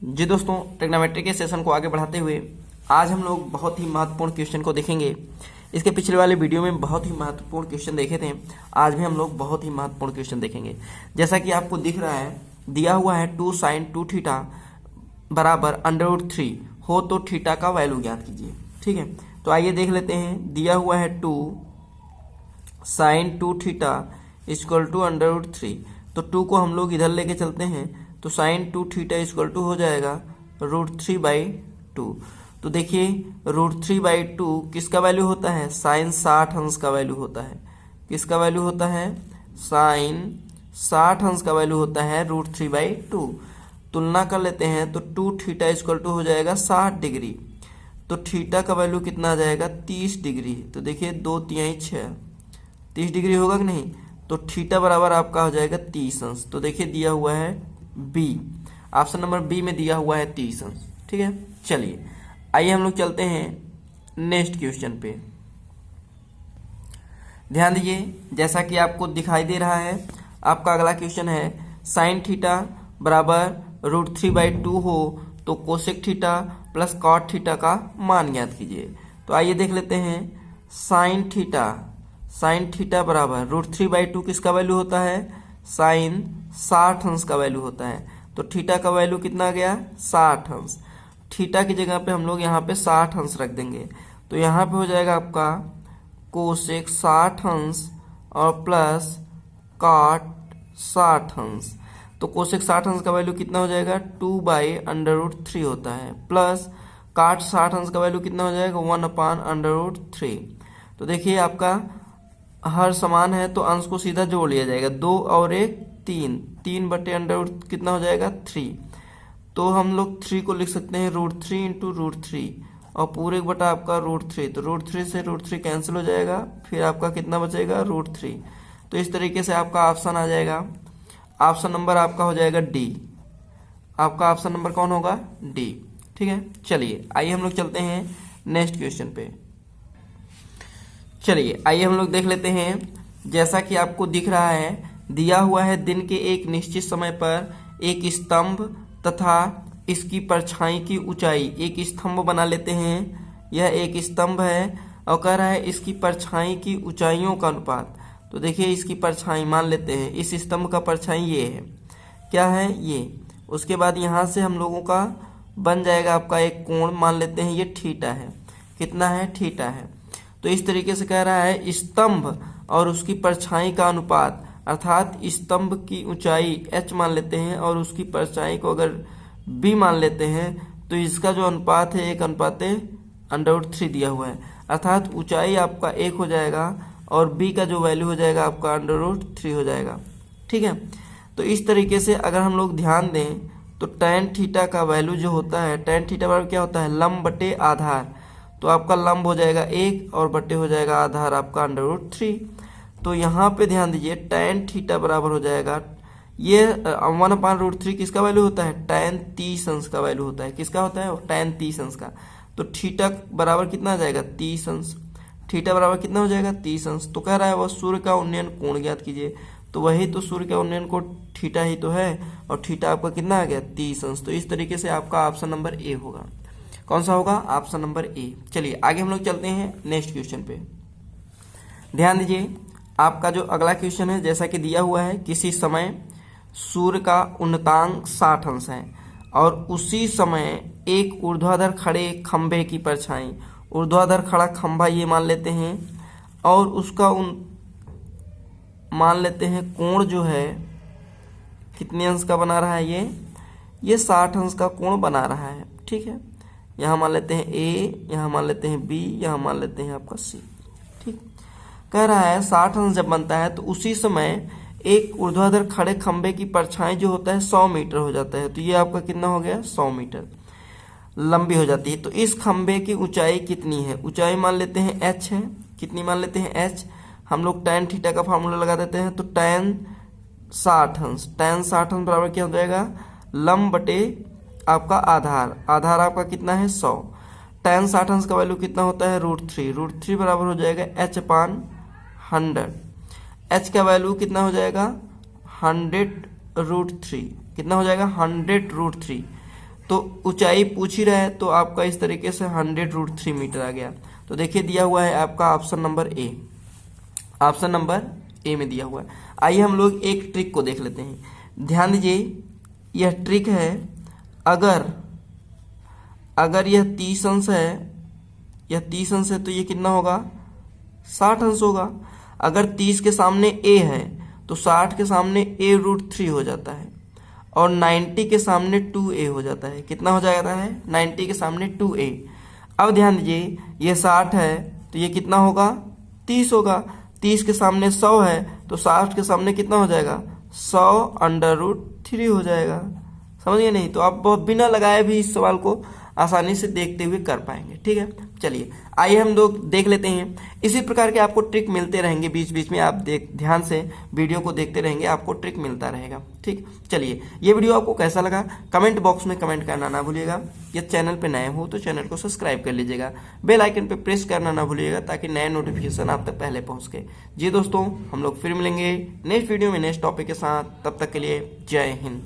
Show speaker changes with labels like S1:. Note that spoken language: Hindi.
S1: जी दोस्तों, ट्रिग्नोमेट्री के सेशन को आगे बढ़ाते हुए आज हम लोग बहुत ही महत्वपूर्ण क्वेश्चन को देखेंगे। इसके पिछले वाले वीडियो में बहुत ही महत्वपूर्ण क्वेश्चन देखे थे। आज भी हम लोग बहुत ही महत्वपूर्ण क्वेश्चन देखेंगे। जैसा कि आपको दिख रहा है, दिया हुआ है 2 sin 2 थीटा बराबर √3 हो तो थीटा का वैल्यू ज्ञात कीजिए। ठीक है, तो आइए देख लेते हैं। दिया हुआ है 2 sin 2 थीटा इक्वल टू √3, तो 2 को हम लोग इधर लेके चलते हैं तो sin 2 थीटा इक्वल टू हो जाएगा √3/2। तो देखिए √3/2 किसका वैल्यू होता है? sin 60 अंश का वैल्यू होता है। किसका वैल्यू होता है? sin 60 अंश का वैल्यू होता है √3/2। तुलना कर लेते हैं तो 2 थीटा इक्वल टू हो जाएगा 60 डिग्री, तो थीटा का वैल्यू कितना आ जाएगा? 30 डिग्री। तो देखिए 2 तिहाई 6, 30 डिग्री होगा कि नहीं? तो थीटा बराबर आपका हो जाएगा 30 अंश। तो देखिए दिया हुआ है बी, ऑप्शन नंबर बी में दिया हुआ है 30 अंश। ठीक है, चलिए आइए हम लोग चलते हैं नेक्स्ट क्वेश्चन पे। ध्यान दीजिए, जैसा कि आपको दिखाई दे रहा है, आपका अगला क्वेश्चन है साइन थीटा बराबर √3/2 हो तो cosec theta plus cot theta का मान ज्ञात कीजिए। तो आइए देख लेते हैं। साइन थीटा बराबर √3/2 किसका वैल्यू होता है? साइन 60 अंश का वैल्यू होता है। तो थीटा का वैल्यू कितना आ गया? 60 अंश। थीटा की जगह पे हम लोग यहाँ पे 60 अंश रख देंगे, तो यहाँ पे हो जाएगा आपका कोसेक 60 अंश और प्लस कॉट 60 अंश। तो कोसेक 60 अंश का वैल्यू कितना हो जाएगा? 2/√3 होता है, प्लस कॉट 60 अंश का वैल्यू कितना हो जाएगा? 1/√3। तो देखिए आपका हर समान है तो अंश को सीधा जोड़ लिया जाएगा। 2 और 1 3, 3/√3 कितना हो जाएगा? 3। तो हम लोग 3 को लिख सकते हैं √3 इंटू √3 और पूरे बटा आपका √3। तो √3 से √3 कैंसिल हो जाएगा, फिर आपका कितना बचेगा? √3। तो इस तरीके से आपका ऑप्शन आ जाएगा। ऑप्शन नंबर आपका हो जाएगा डी। आपका ऑप्शन नंबर कौन होगा? डी। ठीक है, चलिए आइए हम लोग चलते हैं नेक्स्ट क्वेश्चन पे। चलिए आइए हम लोग देख लेते हैं। जैसा कि आपको दिख रहा है, दिया हुआ है दिन के एक निश्चित समय पर एक स्तंभ तथा इसकी परछाई की ऊंचाई। एक स्तंभ बना लेते हैं, यह एक स्तंभ है और कह रहा है इसकी परछाई की ऊंचाइयों का अनुपात। तो देखिए इसकी परछाई मान लेते हैं, इस स्तंभ का परछाई ये है, क्या है? ये। उसके बाद यहाँ से हम लोगों का बन जाएगा आपका एक कोण, मान लेते हैं ये थीटा है। कितना है? थीटा है। तो इस तरीके से कह रहा है स्तंभ और उसकी परछाई का अनुपात, अर्थात स्तंभ की ऊंचाई h मान लेते हैं और उसकी परछाई को अगर b मान लेते हैं, तो इसका जो अनुपात है 1/√3 दिया हुआ है, अर्थात ऊंचाई आपका 1 हो जाएगा और b का जो वैल्यू हो जाएगा आपका √3 हो जाएगा। ठीक है, तो इस तरीके से अगर हम लोग ध्यान दें तो tan थीटा का वैल्यू जो होता है, tan थीटा बराबर क्या होता है? लंब बटे आधार। तो आपका लंब हो जाएगा 1 और बटे हो जाएगा आधार आपका √3। तो यहाँ पे ध्यान दीजिए, tan थीटा बराबर हो जाएगा, ये 1/√3 किसका वैल्यू होता है? tan 30 अंश का वैल्यू होता है। किसका होता है? tan 30 अंश का। तो थीटा बराबर कितना आ जाएगा? 30 अंश। थीटा बराबर कितना हो जाएगा? 30 अंश। तो कह रहा है वह सूर्य का उन्नयन कोण ज्ञात कीजिए। तो वही तो सूर्य का उन्नयन कोण थीटा ही तो है, और थीटा आपका कितना आ गया? 30 अंश। तो इस तरीके से आपका ऑप्शन नंबर ए होगा। कौन सा होगा? Option number A. चलिए आगे हम लोग चलते हैं नेक्स्ट क्वेश्चन पे। ध्यान दीजिए, आपका जो अगला क्वेश्चन है, जैसा कि दिया हुआ है, किसी समय सूर्य का उन्नतांक 60 अंश है और उसी समय एक ऊर्ध्वाधर खड़े खंभे की परछाई, ऊर्ध्वाधर खड़ा खंभा ये मान लेते हैं, और उसका मान लेते हैं कोण जो है कितने अंश का बना रहा है? ये 60 अंश का कोण बना रहा है। ठीक है, यहाँ मान लेते हैं ए, यहाँ मान लेते हैं बी, यहाँ मान लेते हैं आपका सी। ठीक, कह रहा है 60 अंश जब बनता है तो उसी समय एक ऊर्ध्वाधर खड़े खंभे की परछाई जो होता है 100 मीटर हो जाता है। तो ये आपका कितना हो गया? 100 मीटर लंबी हो जाती है। तो इस खंभे की ऊंचाई कितनी है? ऊंचाई मान लेते हैं h है। कितनी मान लेते हैं? h। हम लोग tan थीटा का फार्मूला लगा देते हैं, तो tan 60 अंश, tan 60 अंश बराबर क्या हो जाएगा? लंब बटे आपका आधार। आधार आपका कितना है? 100। tan 60 अंश का वैल्यू कितना होता है? √3। √3 बराबर हो जाएगा h/100। h का वैल्यू कितना हो जाएगा? 100√3। कितना हो जाएगा? 100√3। तो ऊंचाई पूछ ही रहा है, तो आपका इस तरीके से 100√3 मीटर आ गया। तो देखिए दिया हुआ है आपका option number A, option number A में दिया हुआ है। आइए हम लोग एक ट्रिक को देख लेते हैं। ध्यान दीजिए, यह ट्रिक है, अगर यह 30 अंश है, यह 30 अंश है तो ये कितना होगा, 60 अंश होगा। अगर 30 के सामने a है तो 60 के सामने a√3 हो जाता है, और 90 के सामने 2a हो जाता है। कितना हो जाता है, 90 के सामने 2a। अब ध्यान दीजिए, ये 60 है तो ये कितना होगा, 30 होगा। 30 के सामने 100 है तो 60 के सामने कितना हो जाएगा, 100√3 हो जाएगा। समझ गए नहीं? तो आप बहुत बिना लगाए भी इस सवाल को आसानी से देखते हुए कर पाएंगे। ठीक है, चलिए आइए हम लोग देख लेते हैं। इसी प्रकार के आपको ट्रिक मिलते रहेंगे बीच बीच में, आप ध्यान से वीडियो को देखते रहेंगे, आपको ट्रिक मिलता रहेगा। ठीक, चलिए ये वीडियो आपको कैसा लगा कमेंट बॉक्स में कमेंट करना ना भूलिएगा। यदि चैनल पे नए हो तो चैनल को सब्सक्राइब कर लीजिएगा, बेल आइकन पे प्रेस करना ना भूलिएगा ताकि नए नोटिफिकेशन आप तक पहले पहुंच के। जी दोस्तों, हम लोग फिर मिलेंगे नेक्स्ट वीडियो में नेक्स्ट टॉपिक के साथ, तब तक के लिए जय हिंद।